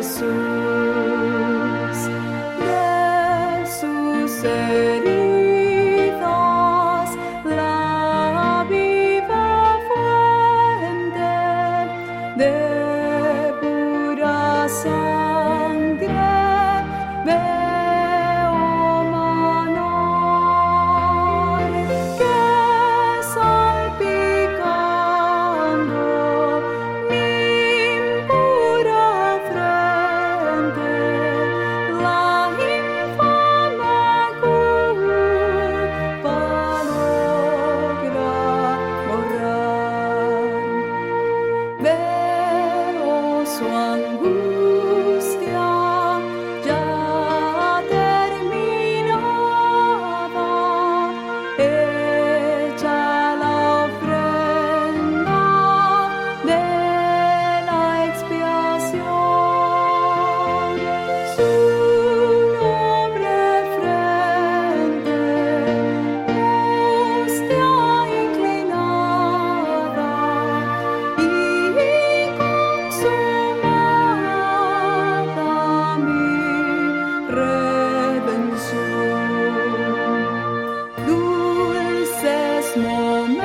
de sus heridas, la viva fuente de pura sangre veo manar, que salpicando mi impura frente la infame culpa logra borrar. Veo su angustia ya terminada, hecha la ofrenda de la expiación. Su noble frente, hostia inclinada y consumada mi redención. Dulces momentos,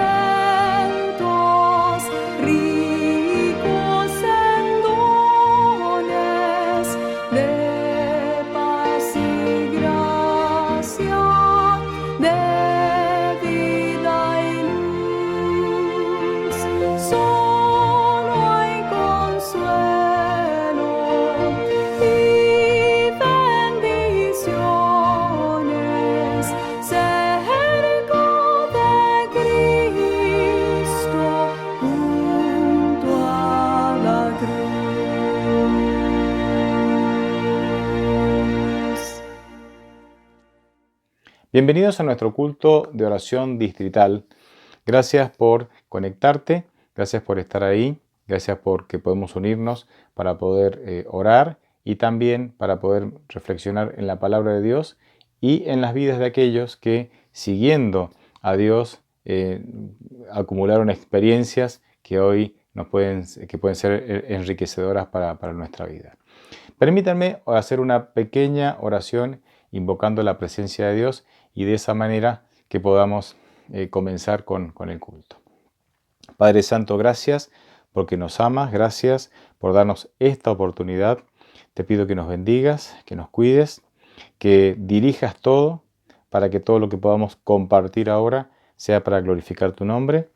ricos en dones de paz y gracia, de vida y luz. Solo hay consuelo y bendiciones cerca de Cristo junto a la cruz. Bienvenidos a nuestro culto de oración distrital. Gracias por conectarte, gracias por estar ahí, gracias porque podemos unirnos para poder orar y también para poder reflexionar en la palabra de Dios y en las vidas de aquellos que, siguiendo a Dios, acumularon experiencias que hoy pueden ser enriquecedoras para nuestra vida. Permítanme hacer una pequeña oración invocando la presencia de Dios y de esa manera que podamos comenzar con el culto. Padre Santo, gracias porque nos amas, gracias por darnos esta oportunidad. Te pido que nos bendigas, que nos cuides, que dirijas todo para que todo lo que podamos compartir ahora sea para glorificar tu nombre,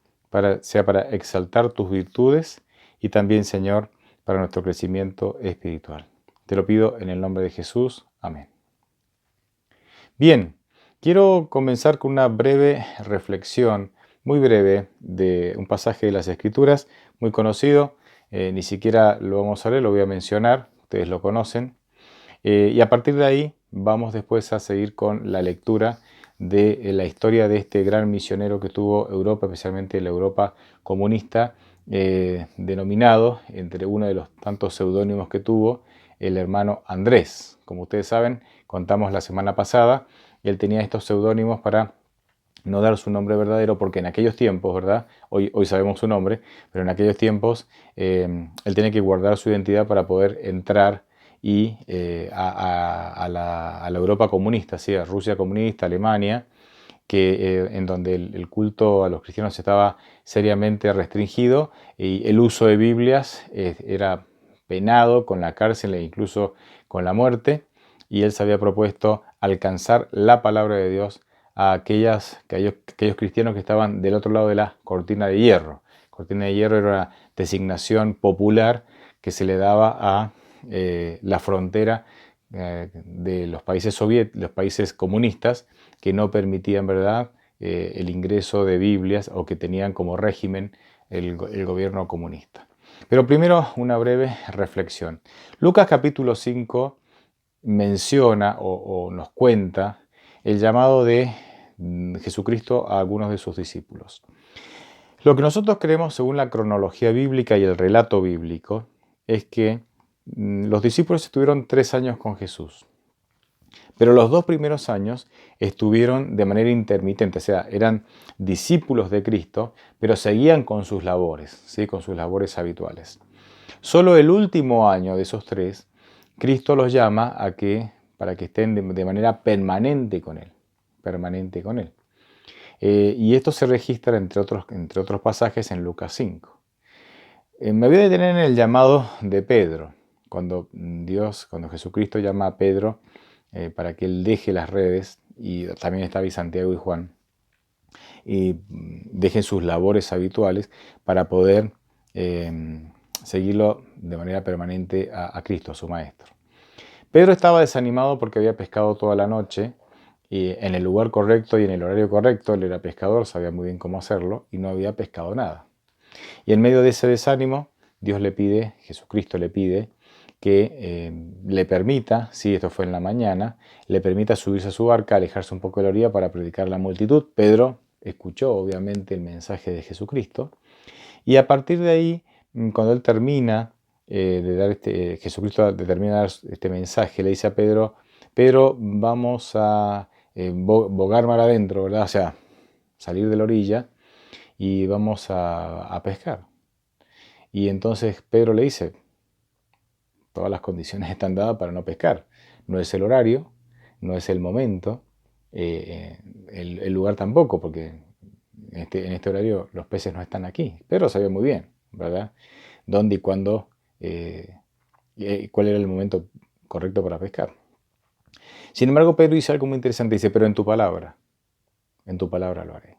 sea para exaltar tus virtudes y también, Señor, para nuestro crecimiento espiritual. Te lo pido en el nombre de Jesús. Amén. Bien, quiero comenzar con una breve reflexión, muy breve, de un pasaje de las Escrituras, muy conocido. Ni siquiera lo vamos a leer, lo voy a mencionar, ustedes lo conocen. Y a partir de ahí vamos después a seguir con la lectura de la historia de este gran misionero que tuvo Europa, especialmente la Europa comunista, denominado, entre uno de los tantos seudónimos que tuvo, el hermano Andrés. Como ustedes saben, contamos la semana pasada, él tenía estos seudónimos para no dar su nombre verdadero, porque en aquellos tiempos, ¿verdad? Hoy sabemos su nombre, pero en aquellos tiempos él tenía que guardar su identidad para poder entrar y a la Europa comunista, ¿sí? A Rusia comunista, Alemania, en donde el culto a los cristianos estaba seriamente restringido y el uso de Biblias era penado con la cárcel e incluso con la muerte, y él se había propuesto alcanzar la palabra de Dios a aquellos cristianos que estaban del otro lado de la cortina de hierro. Cortina de hierro era una designación popular que se le daba a la frontera de los países comunistas, que no permitían, ¿verdad?, el ingreso de Biblias, o que tenían como régimen el gobierno comunista. Pero primero una breve reflexión. Lucas capítulo 5 menciona o nos cuenta el llamado de Jesucristo a algunos de sus discípulos. Lo que nosotros creemos según la cronología bíblica y el relato bíblico es que los discípulos estuvieron 3 años con Jesús, pero los 2 primeros años estuvieron de manera intermitente, o sea, eran discípulos de Cristo, pero seguían con sus labores, ¿sí? Con sus labores habituales. Solo el último año de esos 3 Cristo los llama para que estén de manera permanente con Él, permanente con Él. Y esto se registra entre otros pasajes en Lucas 5. Me voy a detener en el llamado de Pedro, cuando Jesucristo llama a Pedro para que él deje las redes, y también está ahí Santiago y Juan, y dejen sus labores habituales para poder seguirlo de manera permanente a Cristo, a su Maestro. Pedro estaba desanimado porque había pescado toda la noche y en el lugar correcto y en el horario correcto. Él era pescador, sabía muy bien cómo hacerlo y no había pescado nada. Y en medio de ese desánimo, Jesucristo le pide que le permita, si esto fue en la mañana, le permita subirse a su barca, alejarse un poco de la orilla para predicar a la multitud. Pedro escuchó obviamente el mensaje de Jesucristo y a partir de ahí, cuando él termina Jesucristo termina de dar este mensaje, le dice a Pedro: Pedro, vamos a bogar mar adentro, ¿verdad? O sea, salir de la orilla y vamos a pescar. Y entonces Pedro le dice: todas las condiciones están dadas para no pescar. No es el horario, no es el momento, el lugar tampoco, porque en este horario los peces no están aquí. Pedro sabía muy bien, ¿verdad? Dónde y cuándo, cuál era el momento correcto para pescar. Sin embargo, Pedro dice algo muy interesante, dice: pero en tu palabra lo haré.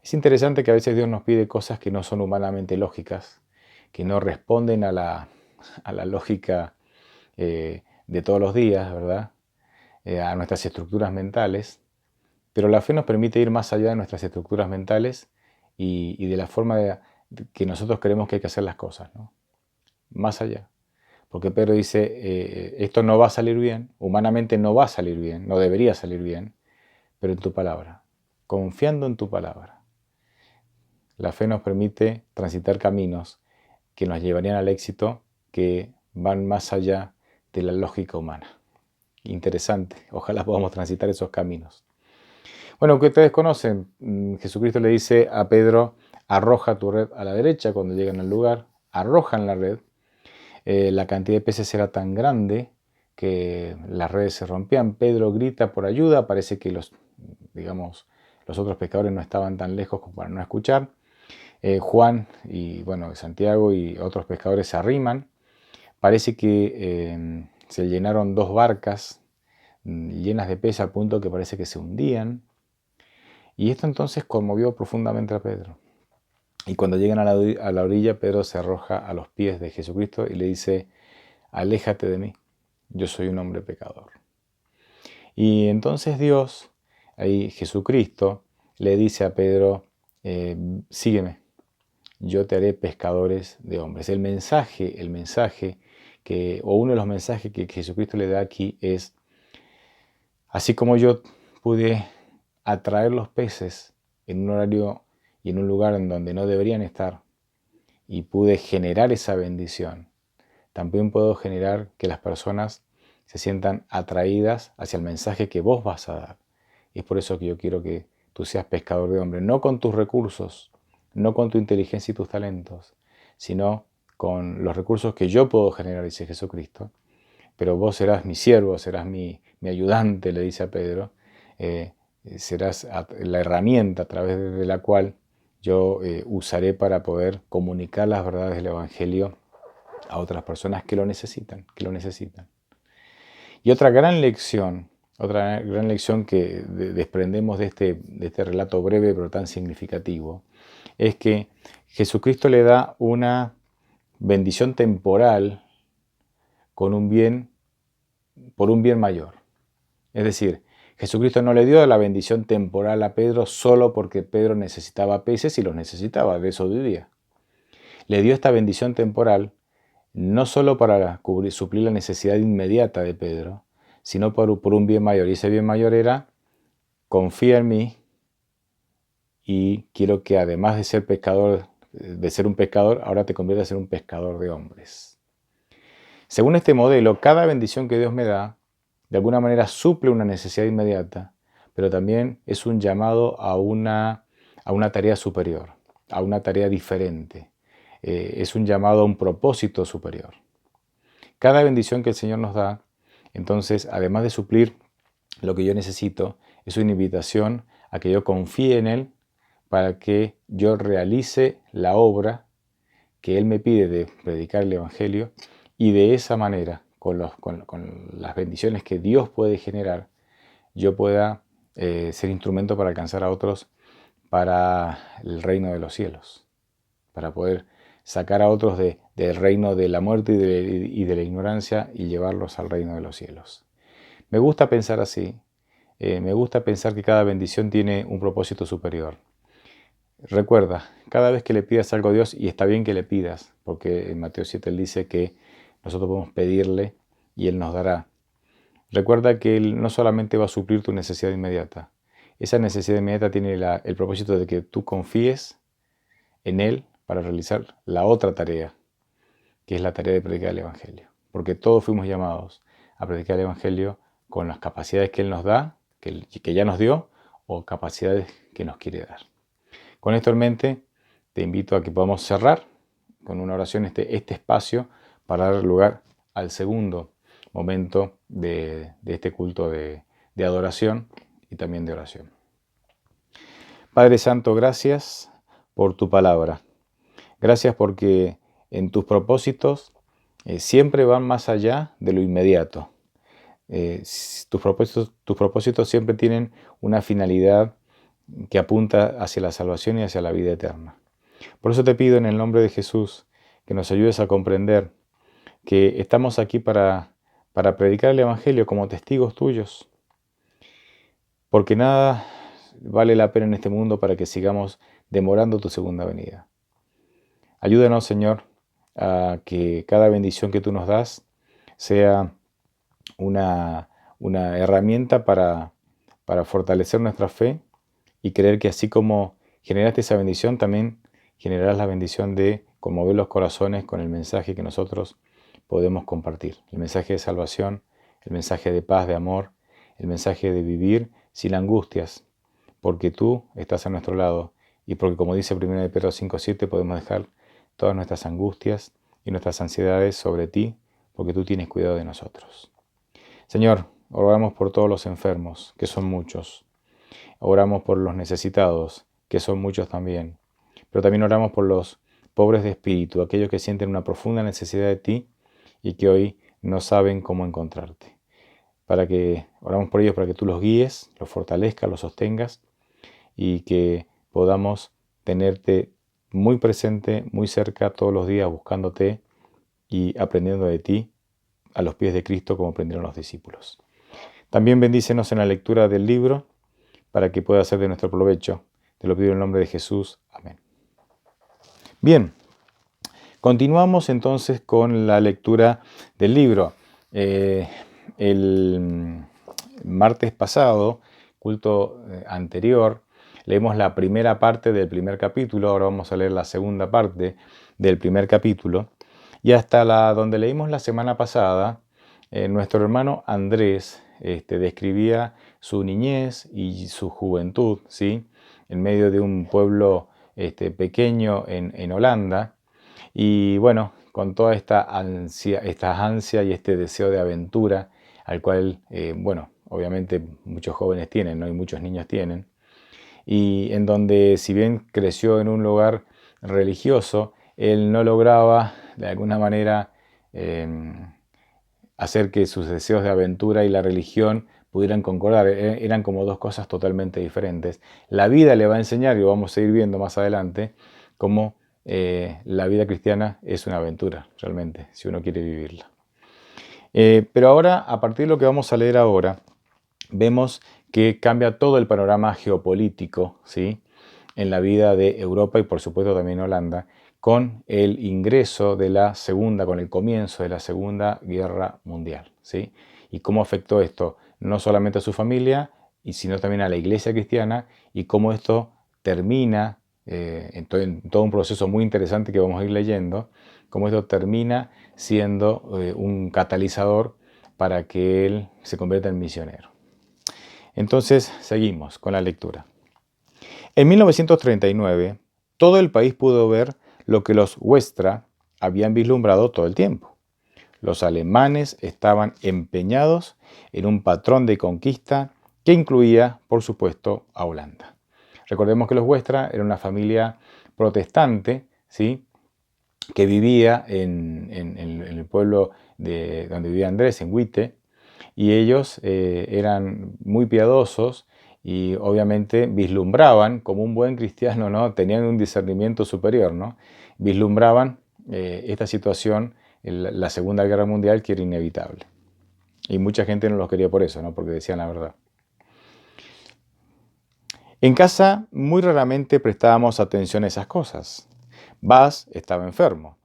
Es interesante que a veces Dios nos pide cosas que no son humanamente lógicas, que no responden a la lógica de todos los días, ¿verdad? A nuestras estructuras mentales, pero la fe nos permite ir más allá de nuestras estructuras mentales y de la forma que nosotros creemos que hay que hacer las cosas, ¿no? Más allá. Porque Pedro dice: esto no va a salir bien, humanamente no va a salir bien, no debería salir bien, pero en tu palabra, confiando en tu palabra. La fe nos permite transitar caminos que nos llevarían al éxito, que van más allá de la lógica humana. Interesante, ojalá podamos transitar esos caminos. Bueno, que ustedes conocen, Jesucristo le dice a Pedro: arroja tu red a la derecha. Cuando llegan al lugar, arrojan la red. La cantidad de peces era tan grande que las redes se rompían. Pedro grita por ayuda, parece que los otros pescadores no estaban tan lejos como para no escuchar. Juan y Santiago y otros pescadores se arriman. Parece que se llenaron 2 barcas llenas de peces al punto que parece que se hundían. Y esto entonces conmovió profundamente a Pedro. Y cuando llegan a la orilla, Pedro se arroja a los pies de Jesucristo y le dice: aléjate de mí, yo soy un hombre pecador. Y entonces Jesucristo, le dice a Pedro: sígueme, yo te haré pescadores de hombres. El mensaje o uno de los mensajes que Jesucristo le da aquí es: así como yo pude atraer los peces en un horario y en un lugar en donde no deberían estar, y pude generar esa bendición, también puedo generar que las personas se sientan atraídas hacia el mensaje que vos vas a dar. Y es por eso que yo quiero que tú seas pescador de hombres, no con tus recursos, no con tu inteligencia y tus talentos, sino con los recursos que yo puedo generar, dice Jesucristo. Pero vos serás mi siervo, serás mi ayudante, le dice a Pedro. Serás la herramienta a través de la cual yo usaré para poder comunicar las verdades del Evangelio a otras personas que lo necesitan, Y otra gran lección que desprendemos de este relato breve pero tan significativo, es que Jesucristo le da una bendición temporal por un bien mayor. Es decir, Jesucristo no le dio la bendición temporal a Pedro solo porque Pedro necesitaba peces y los necesitaba, de eso vivía. Le dio esta bendición temporal no solo para suplir la necesidad inmediata de Pedro, sino por un bien mayor. Y ese bien mayor era: confía en mí y quiero que además de ser un pescador, ahora te conviertas en un pescador de hombres. Según este modelo, cada bendición que Dios me da, de alguna manera suple una necesidad inmediata, pero también es un llamado a una tarea superior, a una tarea diferente. Es un llamado a un propósito superior. cada bendición que el Señor nos da, entonces, además de suplir lo que yo necesito, es una invitación a que yo confíe en Él para que yo realice la obra que Él me pide de predicar el Evangelio, y de esa manera, con las bendiciones que Dios puede generar, yo pueda ser instrumento para alcanzar a otros para el reino de los cielos, para poder sacar a otros del reino de la muerte y de la ignorancia y llevarlos al reino de los cielos. Me gusta pensar así, me gusta pensar que cada bendición tiene un propósito superior. Recuerda, cada vez que le pidas algo a Dios, y está bien que le pidas, porque en Mateo 7 Él dice que nosotros podemos pedirle y Él nos dará. Recuerda que Él no solamente va a suplir tu necesidad inmediata. Esa necesidad inmediata tiene el propósito de que tú confíes en Él para realizar la otra tarea, que es la tarea de predicar el Evangelio. Porque todos fuimos llamados a predicar el Evangelio con las capacidades que Él nos da, que ya nos dio, o capacidades que nos quiere dar. Con esto en mente, te invito a que podamos cerrar con una oración este espacio para dar lugar al segundo momento de este culto de adoración y también de oración. Padre Santo, gracias por tu palabra. Gracias porque en tus propósitos siempre van más allá de lo inmediato. Tus propósitos siempre tienen una finalidad que apunta hacia la salvación y hacia la vida eterna. Por eso te pido en el nombre de Jesús que nos ayudes a comprender que estamos aquí para predicar el Evangelio como testigos tuyos, porque nada vale la pena en este mundo para que sigamos demorando tu segunda venida. Ayúdanos, Señor, a que cada bendición que tú nos das sea una herramienta para fortalecer nuestra fe y creer que así como generaste esa bendición, también generarás la bendición de conmover los corazones con el mensaje que nosotros podemos compartir. El mensaje de salvación, el mensaje de paz, de amor, el mensaje de vivir sin angustias, porque tú estás a nuestro lado y porque, como dice 1 Pedro 5:7, podemos dejar todas nuestras angustias y nuestras ansiedades sobre ti, porque tú tienes cuidado de nosotros. Señor, oramos por todos los enfermos, que son muchos. Oramos por los necesitados, que son muchos también. Pero también oramos por los pobres de espíritu, aquellos que sienten una profunda necesidad de ti y que hoy no saben cómo encontrarte. Oramos por ellos para que tú los guíes, los fortalezcas, los sostengas y que podamos tenerte muy presente, muy cerca todos los días, buscándote y aprendiendo de ti a los pies de Cristo como aprendieron los discípulos. También bendícenos en la lectura del libro para que pueda ser de nuestro provecho. Te lo pido en el nombre de Jesús. Amén. Bien, continuamos entonces con la lectura del libro. El martes pasado, culto anterior, leemos la primera parte del primer capítulo. Ahora vamos a leer la segunda parte del primer capítulo. Y hasta donde leímos la semana pasada, nuestro hermano Andrés describía su niñez y su juventud, ¿sí?, en medio de un pueblo pequeño en Holanda. Y bueno, con toda esta ansia y este deseo de aventura, al cual, obviamente muchos jóvenes tienen, ¿no?, y muchos niños tienen. Y en donde, si bien creció en un lugar religioso, él no lograba de alguna manera hacer que sus deseos de aventura y la religión pudieran concordar. Eran como dos cosas totalmente diferentes. La vida le va a enseñar, y lo vamos a ir viendo más adelante, cómo la vida cristiana es una aventura, realmente, si uno quiere vivirla. Pero ahora, a partir de lo que vamos a leer ahora, vemos que cambia todo el panorama geopolítico, ¿sí?, en la vida de Europa y por supuesto también Holanda, con el ingreso con el comienzo de la Segunda Guerra Mundial, ¿sí? Y cómo afectó esto no solamente a su familia, sino también a la iglesia cristiana, y cómo esto termina, en todo un proceso muy interesante que vamos a ir leyendo, cómo esto termina siendo un catalizador para que él se convierta en misionero. Entonces, seguimos con la lectura. En 1939, todo el país pudo ver lo que los Westra habían vislumbrado todo el tiempo. Los alemanes estaban empeñados en un patrón de conquista que incluía, por supuesto, a Holanda. Recordemos que los Westra eran una familia protestante, ¿sí?, que vivía en el pueblo donde vivía Andrés, en Huite, y ellos eran muy piadosos y obviamente vislumbraban, como un buen cristiano, ¿no?, tenían un discernimiento superior, ¿no?, vislumbraban esta situación, la Segunda Guerra Mundial, que era inevitable. Y mucha gente no los quería por eso, ¿no?, porque decían la verdad. En casa muy raramente prestábamos atención a esas cosas. Bas estaba enfermo.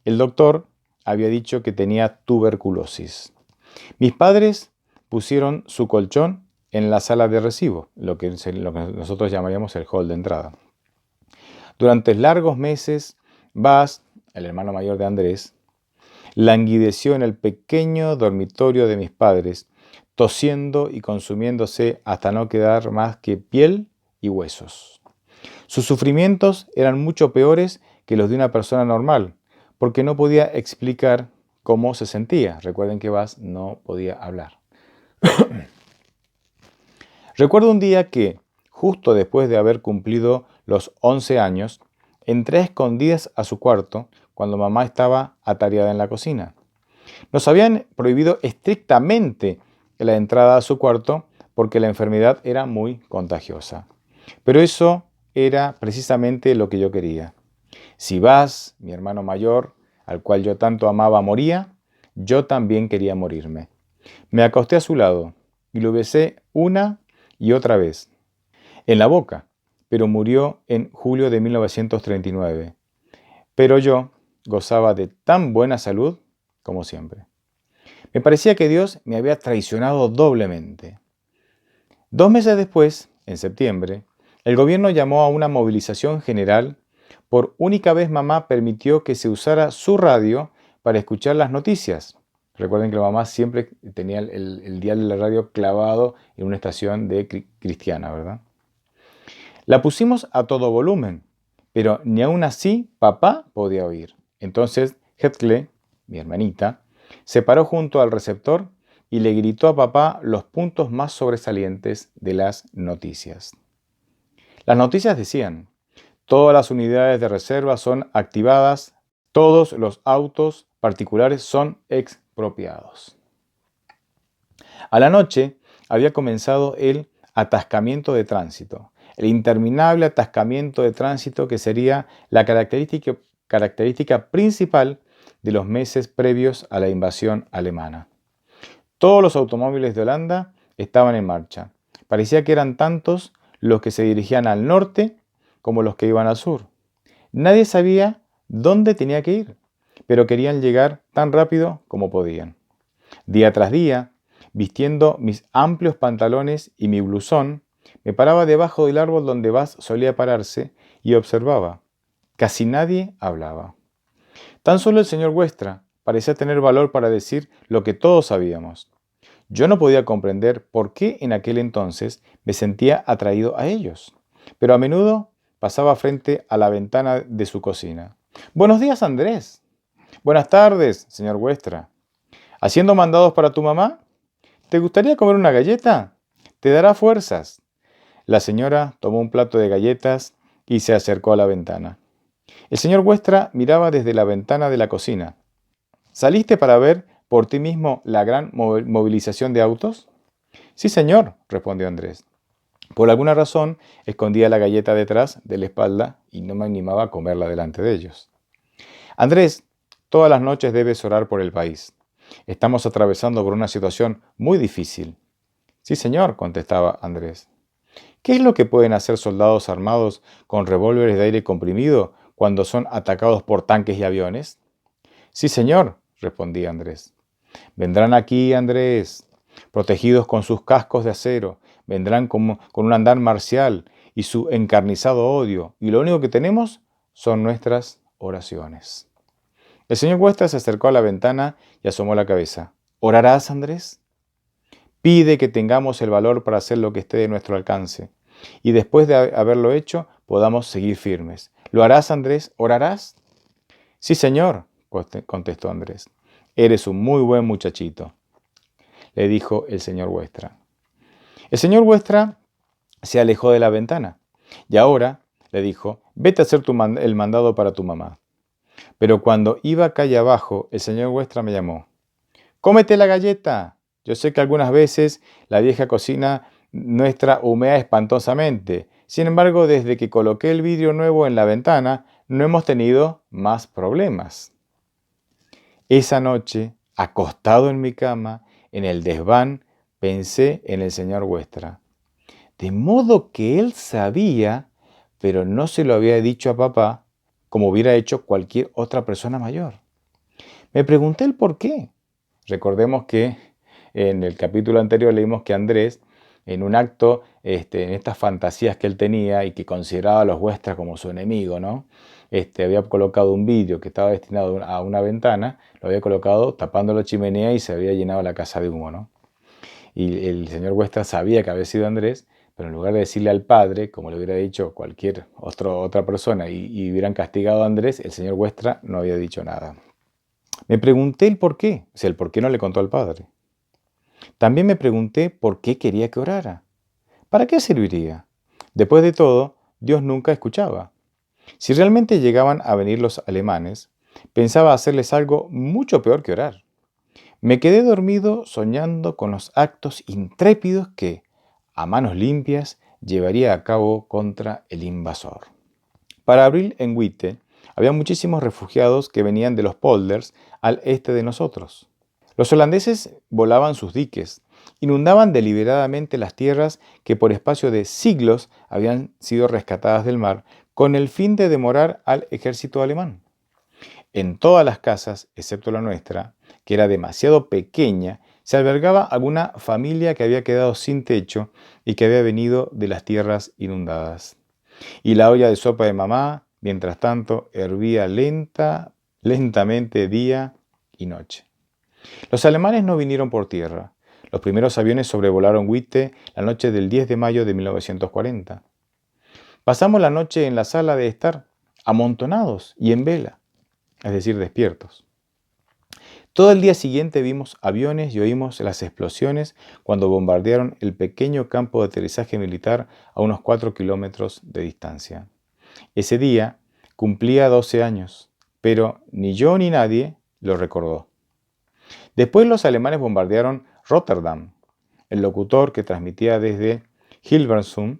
El doctor había dicho que tenía tuberculosis. Mis padres pusieron su colchón en la sala de recibo, lo que nosotros llamaríamos el hall de entrada. Durante largos meses, Bas, el hermano mayor de Andrés, languideció en el pequeño dormitorio de mis padres, tosiendo y consumiéndose hasta no quedar más que piel y huesos. Sus sufrimientos eran mucho peores que los de una persona normal, porque no podía explicar cómo se sentía. Recuerden que Bas no podía hablar. Recuerdo un día que, justo después de haber cumplido los 11 años, entré a escondidas a su cuarto cuando mamá estaba atareada en la cocina. Nos habían prohibido estrictamente la entrada a su cuarto porque la enfermedad era muy contagiosa. Pero eso era precisamente lo que yo quería. Si Bas, mi hermano mayor, al cual yo tanto amaba, moría, yo también quería morirme. Me acosté a su lado y lo besé una y otra vez, en la boca, pero murió en julio de 1939. Pero yo gozaba de tan buena salud como siempre. Me parecía que Dios me había traicionado doblemente. 2 meses después, en septiembre, el gobierno llamó a una movilización general. Por única vez mamá permitió que se usara su radio para escuchar las noticias. Recuerden que la mamá siempre tenía el dial de la radio clavado en una estación cristiana, ¿verdad? La pusimos a todo volumen, pero ni aún así papá podía oír. Entonces Hetkle, mi hermanita, se paró junto al receptor y le gritó a papá los puntos más sobresalientes de las noticias. Las noticias decían: todas las unidades de reserva son activadas, todos los autos particulares son expropiados. A la noche había comenzado el atascamiento de tránsito, el interminable atascamiento de tránsito que sería la característica principal de los meses previos a la invasión alemana. Todos los automóviles de Holanda estaban en marcha. Parecía que eran tantos los que se dirigían al norte como los que iban al sur. Nadie sabía dónde tenía que ir, pero querían llegar tan rápido como podían. Día tras día, vistiendo mis amplios pantalones y mi blusón, me paraba debajo del árbol donde Bas solía pararse y observaba. Casi nadie hablaba. Tan solo el señor Westra parecía tener valor para decir lo que todos sabíamos. Yo no podía comprender por qué en aquel entonces me sentía atraído a ellos, pero a menudo pasaba frente a la ventana de su cocina. «Buenos días, Andrés». «Buenas tardes, señor Westra». «¿Haciendo mandados para tu mamá? ¿Te gustaría comer una galleta? Te dará fuerzas». La señora tomó un plato de galletas y se acercó a la ventana. El señor Westra miraba desde la ventana de la cocina. «¿Saliste para ver por ti mismo la gran movilización de autos?» «Sí, señor», respondió Andrés. Por alguna razón, escondía la galleta detrás de la espalda y no me animaba a comerla delante de ellos. «Andrés, todas las noches debes orar por el país. Estamos atravesando por una situación muy difícil». «Sí, señor», contestaba Andrés. «¿Qué es lo que pueden hacer soldados armados con revólveres de aire comprimido cuando son atacados por tanques y aviones?» «Sí, señor», respondía Andrés. «Vendrán aquí, Andrés, protegidos con sus cascos de acero, vendrán con un andar marcial y su encarnizado odio, y lo único que tenemos son nuestras oraciones». El señor Westra se acercó a la ventana y asomó la cabeza. «¿Orarás, Andrés? Pide que tengamos el valor para hacer lo que esté de nuestro alcance, y después de haberlo hecho, podamos seguir firmes. ¿Lo harás, Andrés? ¿Orarás?» «Sí, señor», contestó Andrés. Eres un muy buen muchachito, le dijo el señor Westra. El señor Westra se alejó de la ventana. Y ahora, le dijo, vete a hacer el mandado para tu mamá. Pero cuando iba calle abajo, el señor Westra me llamó. ¡Cómete la galleta! Yo sé que algunas veces la vieja cocina nuestra humea espantosamente. Sin embargo, desde que coloqué el vidrio nuevo en la ventana, no hemos tenido más problemas. Esa noche, acostado en mi cama, en el desván, pensé en el señor Westra. De modo que él sabía, pero no se lo había dicho a papá, como hubiera hecho cualquier otra persona mayor. Me pregunté el por qué. Recordemos que en el capítulo anterior leímos que Andrés, en un acto, en estas fantasías que él tenía y que consideraba a los Westra como su enemigo, ¿no? Había colocado un vidrio que estaba destinado a una ventana, lo había colocado tapando la chimenea y se había llenado la casa de humo, ¿no? Y el señor Westra sabía que había sido Andrés, pero en lugar de decirle al padre, como le hubiera dicho cualquier otra persona, y hubieran castigado a Andrés, el señor Westra no había dicho nada. Me pregunté el por qué, o sea, el por qué no le contó al padre. También me pregunté por qué quería que orara. ¿Para qué serviría? Después de todo, Dios nunca escuchaba. Si realmente llegaban a venir los alemanes, pensaba hacerles algo mucho peor que orar. Me quedé dormido soñando con los actos intrépidos que, a manos limpias, llevaría a cabo contra el invasor. Para abril en Witte había muchísimos refugiados que venían de los polders al este de nosotros. Los holandeses volaban sus diques, inundaban deliberadamente las tierras que por espacio de siglos habían sido rescatadas del mar con el fin de demorar al ejército alemán. En todas las casas, excepto la nuestra, que era demasiado pequeña, se albergaba alguna familia que había quedado sin techo y que había venido de las tierras inundadas. Y la olla de sopa de mamá, mientras tanto, hervía lentamente día y noche. Los alemanes no vinieron por tierra. Los primeros aviones sobrevolaron Witte la noche del 10 de mayo de 1940. Pasamos la noche en la sala de estar, amontonados y en vela, es decir, despiertos. Todo el día siguiente vimos aviones y oímos las explosiones cuando bombardearon el pequeño campo de aterrizaje militar a unos 4 kilómetros de distancia. Ese día cumplía 12 años, pero ni yo ni nadie lo recordó. Después los alemanes bombardearon Rotterdam. El locutor que transmitía desde Hilversum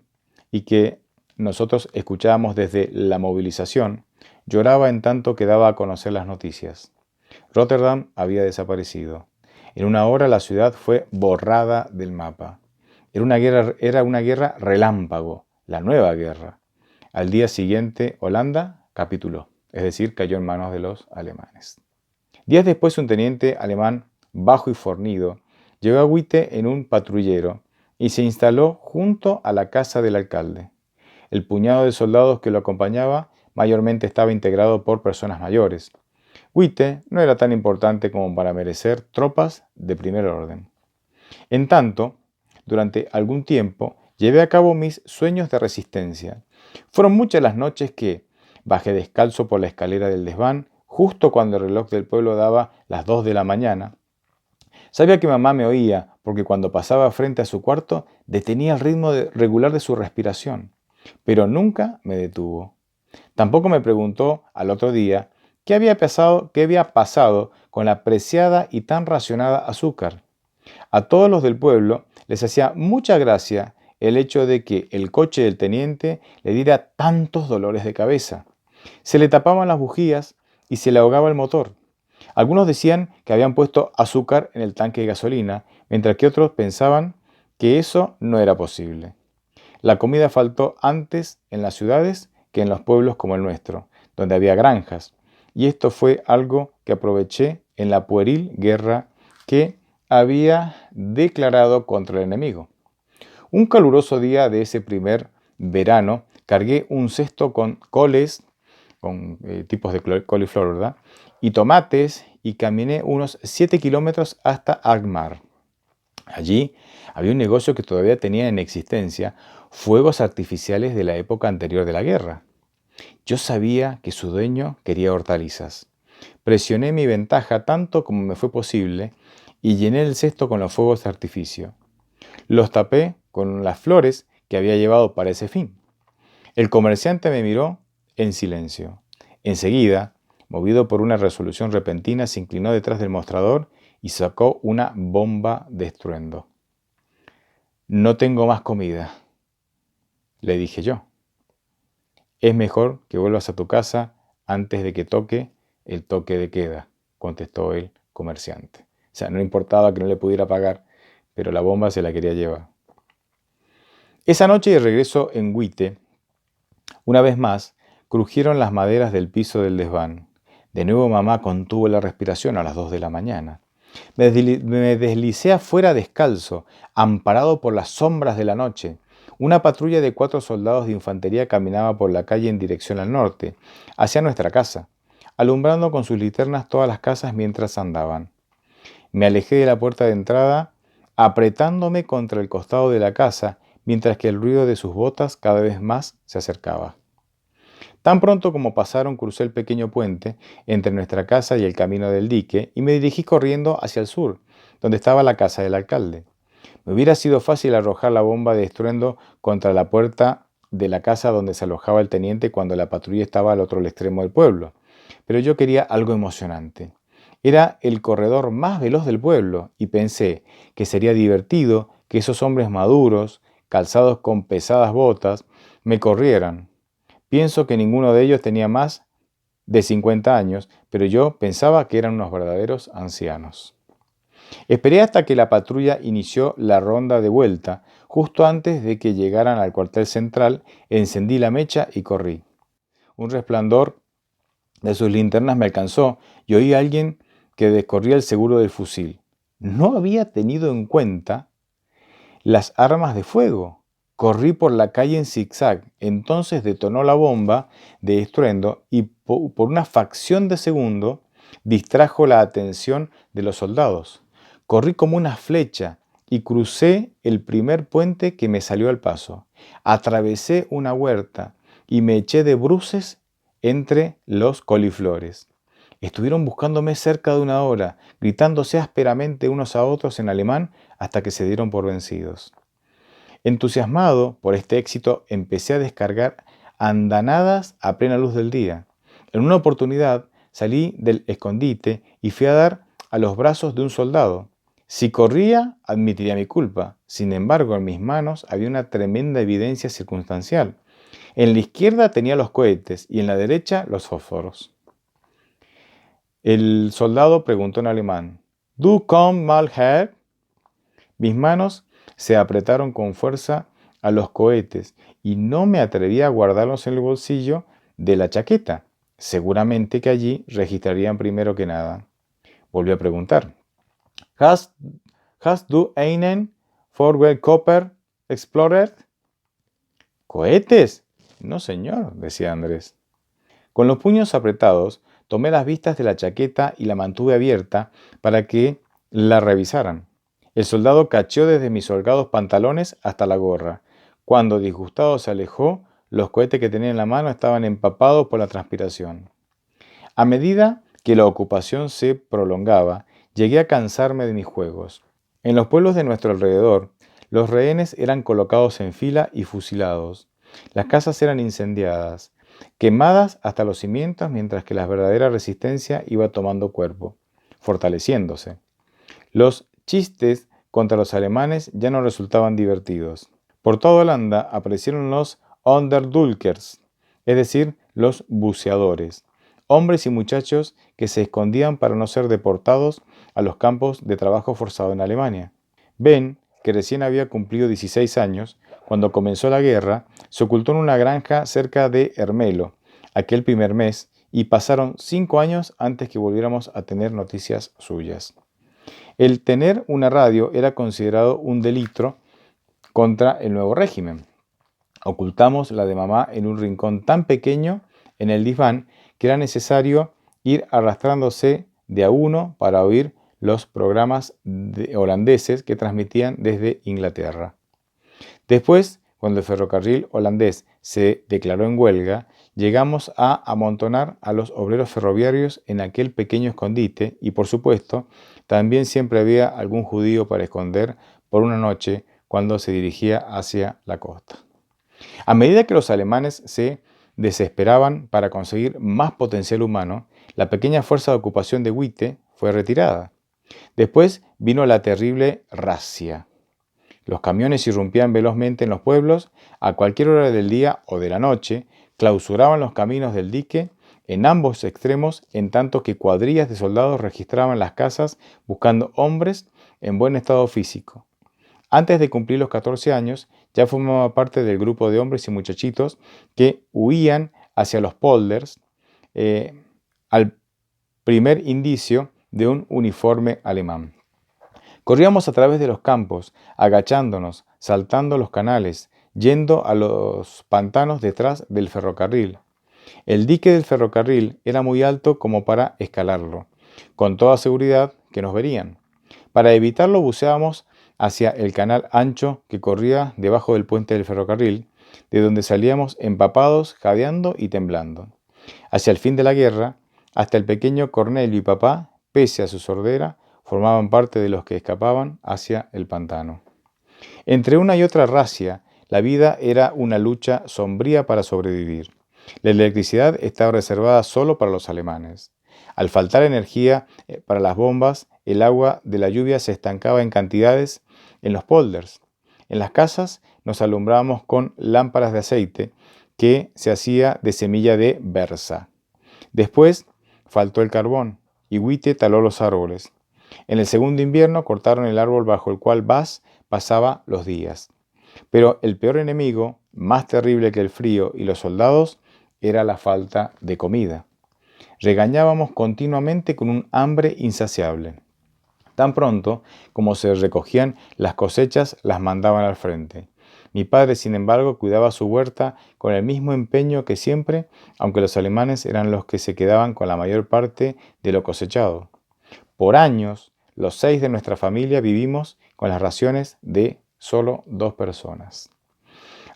y que nosotros escuchábamos desde la movilización, lloraba en tanto que daba a conocer las noticias. Rotterdam había desaparecido. En una hora la ciudad fue borrada del mapa. Era una guerra relámpago, la nueva guerra. Al día siguiente, Holanda capituló, es decir, cayó en manos de los alemanes. Días después, un teniente alemán bajo y fornido llegó a Witte en un patrullero y se instaló junto a la casa del alcalde. El puñado de soldados que lo acompañaba mayormente estaba integrado por personas mayores. Witte no era tan importante como para merecer tropas de primer orden. En tanto, durante algún tiempo, llevé a cabo mis sueños de resistencia. Fueron muchas las noches que bajé descalzo por la escalera del desván, justo cuando el reloj del pueblo daba las 2 de la mañana. Sabía que mamá me oía, porque cuando pasaba frente a su cuarto detenía el ritmo regular de su respiración, pero nunca me detuvo. Tampoco me preguntó al otro día qué había pasado con la preciada y tan racionada azúcar. A todos los del pueblo les hacía mucha gracia el hecho de que el coche del teniente le diera tantos dolores de cabeza. Se le tapaban las bujías y se le ahogaba el motor. Algunos decían que habían puesto azúcar en el tanque de gasolina, mientras que otros pensaban que eso no era posible. La comida faltó antes en las ciudades que en los pueblos como el nuestro, donde había granjas, y esto fue algo que aproveché en la pueril guerra que había declarado contra el enemigo. Un caluroso día de ese primer verano, cargué un cesto con coles, con tipos de coliflor, ¿verdad?, y tomates, y caminé unos 7 kilómetros hasta Alkmaar. Allí había un negocio que todavía tenía en existencia fuegos artificiales de la época anterior de la guerra. Yo sabía que su dueño quería hortalizas. Presioné mi ventaja tanto como me fue posible y llené el cesto con los fuegos de artificio. Los tapé con las flores que había llevado para ese fin. El comerciante me miró en silencio. Enseguida, movido por una resolución repentina, se inclinó detrás del mostrador y sacó una bomba de estruendo. No tengo más comida, le dije yo. Es mejor que vuelvas a tu casa antes de que toque el toque de queda, contestó el comerciante. O sea, no importaba que no le pudiera pagar, pero la bomba se la quería llevar. Esa noche de regreso en Huite, una vez más, crujieron las maderas del piso del desván. De nuevo mamá contuvo la respiración a las 2 de la mañana. Me deslicé afuera descalzo, amparado por las sombras de la noche. Una patrulla de 4 soldados de infantería caminaba por la calle en dirección al norte, hacia nuestra casa, alumbrando con sus linternas todas las casas mientras andaban. Me alejé de la puerta de entrada, apretándome contra el costado de la casa, mientras que el ruido de sus botas cada vez más se acercaba. Tan pronto como pasaron, crucé el pequeño puente entre nuestra casa y el camino del dique y me dirigí corriendo hacia el sur, donde estaba la casa del alcalde. Me hubiera sido fácil arrojar la bomba de estruendo contra la puerta de la casa donde se alojaba el teniente cuando la patrulla estaba al otro extremo del pueblo, pero yo quería algo emocionante. Era el corredor más veloz del pueblo y pensé que sería divertido que esos hombres maduros, calzados con pesadas botas, me corrieran. Pienso que ninguno de ellos tenía más de 50 años, pero yo pensaba que eran unos verdaderos ancianos. Esperé hasta que la patrulla inició la ronda de vuelta. Justo antes de que llegaran al cuartel central, encendí la mecha y corrí. Un resplandor de sus linternas me alcanzó y oí a alguien que descorría el seguro del fusil. No había tenido en cuenta las armas de fuego. Corrí por la calle en zigzag. Entonces detonó la bomba de estruendo y por una fracción de segundo distrajo la atención de los soldados. Corrí como una flecha y crucé el primer puente que me salió al paso. Atravesé una huerta y me eché de bruces entre los coliflores. Estuvieron buscándome cerca de 1 hora, gritándose ásperamente unos a otros en alemán hasta que se dieron por vencidos. Entusiasmado por este éxito, empecé a descargar andanadas a plena luz del día. En una oportunidad salí del escondite y fui a dar a los brazos de un soldado. Si corría, admitiría mi culpa. Sin embargo, en mis manos había una tremenda evidencia circunstancial. En la izquierda tenía los cohetes y en la derecha los fósforos. El soldado preguntó en alemán, ¿Du kommst mal her? Mis manos se apretaron con fuerza a los cohetes y no me atreví a guardarlos en el bolsillo de la chaqueta. Seguramente que allí registrarían primero que nada. Volvió a preguntar, ¿Hast du einen Vorwärtskörper Explorer? ¿Cohetes? No, señor, decía Andrés. Con los puños apretados, tomé las vistas de la chaqueta y la mantuve abierta para que la revisaran. El soldado cacheó desde mis holgados pantalones hasta la gorra. Cuando, disgustado, se alejó, los cohetes que tenía en la mano estaban empapados por la transpiración. A medida que la ocupación se prolongaba, llegué a cansarme de mis juegos. En los pueblos de nuestro alrededor, los rehenes eran colocados en fila y fusilados. Las casas eran incendiadas, quemadas hasta los cimientos, mientras que la verdadera resistencia iba tomando cuerpo, fortaleciéndose. Los chistes contra los alemanes ya no resultaban divertidos. Por toda Holanda aparecieron los onderdulkers, es decir, los buceadores, hombres y muchachos que se escondían para no ser deportados a los campos de trabajo forzado en Alemania. Ben, que recién había cumplido 16 años, cuando comenzó la guerra, se ocultó en una granja cerca de Ermelo, aquel primer mes, y pasaron 5 años antes que volviéramos a tener noticias suyas. El tener una radio era considerado un delito contra el nuevo régimen. Ocultamos la de mamá en un rincón tan pequeño en el diván que era necesario ir arrastrándose de a uno para oír los programas holandeses que transmitían desde Inglaterra. Después, cuando el ferrocarril holandés se declaró en huelga, llegamos a amontonar a los obreros ferroviarios en aquel pequeño escondite y, por supuesto, también siempre había algún judío para esconder por una noche cuando se dirigía hacia la costa. A medida que los alemanes se desesperaban para conseguir más potencial humano, la pequeña fuerza de ocupación de Witte fue retirada. Después vino la terrible razzia. Los camiones irrumpían velozmente en los pueblos a cualquier hora del día o de la noche, clausuraban los caminos del dique en ambos extremos, en tanto que cuadrillas de soldados registraban las casas buscando hombres en buen estado físico. Antes de cumplir los 14 años, ya formaba parte del grupo de hombres y muchachitos que huían hacia los polders al primer indicio de un uniforme alemán. Corríamos a través de los campos, agachándonos, saltando los canales, yendo a los pantanos detrás del ferrocarril. El dique del ferrocarril era muy alto como para escalarlo. Con toda seguridad que nos verían. Para evitarlo buceábamos hacia el canal ancho que corría debajo del puente del ferrocarril, de donde salíamos empapados, jadeando y temblando. Hacia el fin de la guerra, hasta el pequeño Cornelio y papá, pese a su sordera, formaban parte de los que escapaban hacia el pantano. Entre una y otra razzia, la vida era una lucha sombría para sobrevivir. La electricidad estaba reservada solo para los alemanes. Al faltar energía para las bombas, el agua de la lluvia se estancaba en cantidades en los polders. En las casas nos alumbrábamos con lámparas de aceite que se hacía de semilla de berza. Después faltó el carbón y Witte taló los árboles. En el segundo invierno cortaron el árbol bajo el cual Bas pasaba los días. Pero el peor enemigo, más terrible que el frío y los soldados, era la falta de comida. Regañábamos continuamente con un hambre insaciable. Tan pronto como se recogían las cosechas, las mandaban al frente. Mi padre, sin embargo, cuidaba su huerta con el mismo empeño que siempre, aunque los alemanes eran los que se quedaban con la mayor parte de lo cosechado. Por años, los 6 de nuestra familia vivimos con las raciones de solo 2 personas.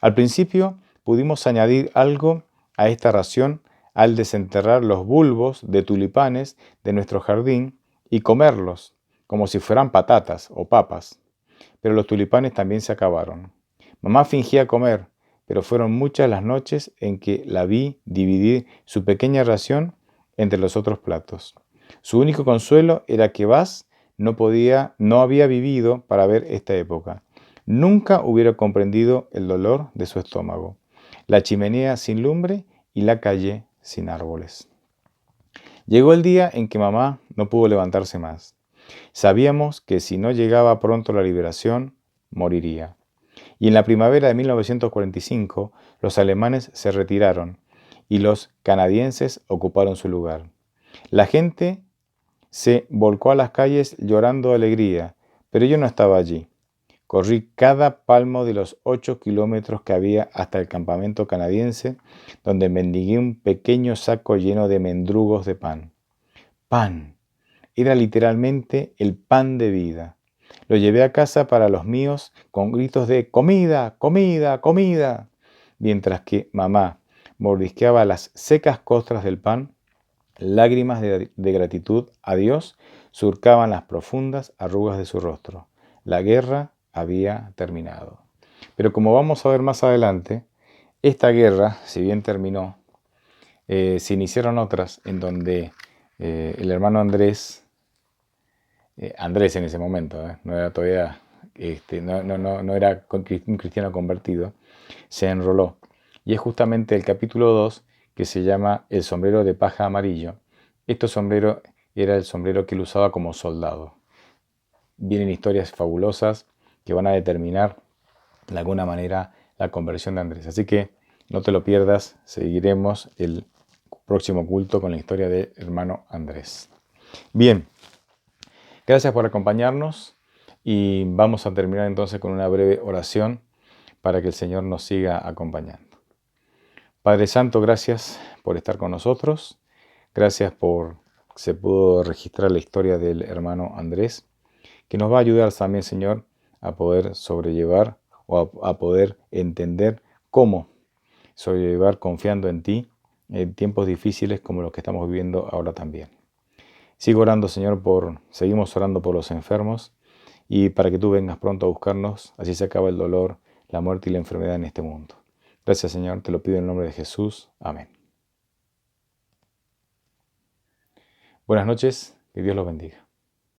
Al principio pudimos añadir algo a esta ración al desenterrar los bulbos de tulipanes de nuestro jardín y comerlos como si fueran patatas o papas. Pero los tulipanes también se acabaron. Mamá fingía comer, pero fueron muchas las noches en que la vi dividir su pequeña ración entre los otros platos. Su único consuelo era que Bas no había vivido para ver esta época. Nunca hubiera comprendido el dolor de su estómago, la chimenea sin lumbre y la calle sin árboles. Llegó el día en que mamá no pudo levantarse más. Sabíamos que si no llegaba pronto la liberación, moriría. Y en la primavera de 1945, los alemanes se retiraron y los canadienses ocuparon su lugar. La gente se volcó a las calles llorando de alegría, pero yo no estaba allí. Corrí cada palmo de los 8 kilómetros que había hasta el campamento canadiense, donde mendigué un pequeño saco lleno de mendrugos de pan. Pan. Era literalmente el pan de vida. Lo llevé a casa para los míos con gritos de ¡comida, comida, comida! Mientras que mamá mordisqueaba las secas costras del pan, lágrimas de gratitud a Dios surcaban las profundas arrugas de su rostro. La guerra había terminado. Pero como vamos a ver más adelante, esta guerra, si bien terminó, se iniciaron otras en donde el hermano Andrés en ese momento, no era todavía, no era un cristiano convertido, se enroló. Y es justamente el capítulo 2 que se llama El sombrero de paja amarillo. Este sombrero era el sombrero que él usaba como soldado. Vienen historias fabulosas que van a determinar de alguna manera la conversión de Andrés. Así que no te lo pierdas, seguiremos el próximo culto con la historia del hermano Andrés. Bien, gracias por acompañarnos y vamos a terminar entonces con una breve oración para que el Señor nos siga acompañando. Padre Santo, gracias por estar con nosotros. Gracias por que se pudo registrar la historia del hermano Andrés, que nos va a ayudar también, Señor, a poder sobrellevar o a poder entender cómo sobrellevar confiando en ti en tiempos difíciles como los que estamos viviendo ahora también. Sigo orando, Señor, seguimos orando por los enfermos y para que tú vengas pronto a buscarnos, así se acaba el dolor, la muerte y la enfermedad en este mundo. Gracias, Señor, te lo pido en el nombre de Jesús. Amén. Buenas noches, que Dios los bendiga.